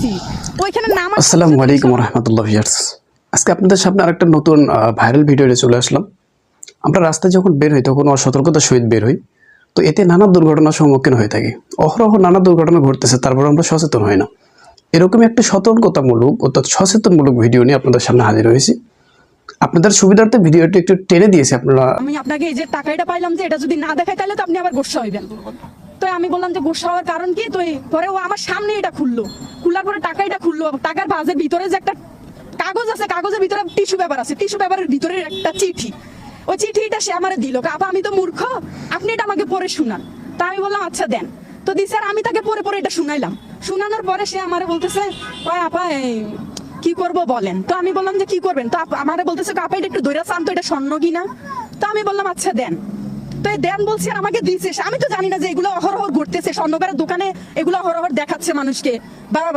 করছি ওইখানে নাম। আসসালামু আলাইকুম রাহমাতুল্লাহ ভিউয়ার্স, আজকে আপনাদের সামনে আরেকটা নতুন ভাইরাল ভিডিও নিয়ে চলে আসলাম। আমরা রাস্তায় যখন বের হই তখন অসতর্কতার সহিত বের হই, তো এতে নানা দুর্ঘটনার সম্মুখীন হয়ে থাকি। অহরহ নানা দুর্ঘটনা ঘটতেছে, তারপর আমরা সচেতন হই না। এরকমই একটা সতর্কতামূলক অর্থাৎ সচেতনমূলক ভিডিও নিয়ে আপনাদের সামনে হাজির হয়েছি। আপনাদের সুবিধার্থে ভিডিওটি একটু টেনে দিয়েছি। আপনারা আমি আপনাকে এই যে টাকাটা পাইলাম যে এটা যদি না দেখাই তাহলে তো আপনি আবার গোসা হইবেন। তো আমি বললাম যে গোসা হওয়ার কারণ কি, তো পরে ও আমার সামনে এটা খুললো, খোলার পরে টাকাটা খুললো। টাকার ভাজের ভিতরে যে একটা কাগজ আছে, কাগজের ভিতরে টিস্যু পেপার আছে, টিস্যু পেপারের ভিতরে একটা চিঠি। ওই চিঠিটা সে আমারে দিল। আপা আমি তো মূর্খ, আপনি এটা আমাকে পড়ে শুনান। তা আমি বললাম আচ্ছা দেন। তো দি স্যার আমি তাকে পরে পরে এটা শুনাইলাম। শুনানোর পরে সে আমারে বলতেছে আপা কি করব বলেন। তো আমি বললাম যে কি করবেন। তো আমারে বলতেছে আপা এটা একটু দইরা চান তো এটা স্বর্ণ কিনা। তো আমি বললাম আচ্ছা দেন। তো এই দেন বলছি আর আমাকে দিয়েছে। আমি তো জানি না যে এগুলো অহরহ ঘটতেছে, স্বর্ণকারের দোকানে এগুলো অহরহ দেখাচ্ছে মানুষকে। বাবা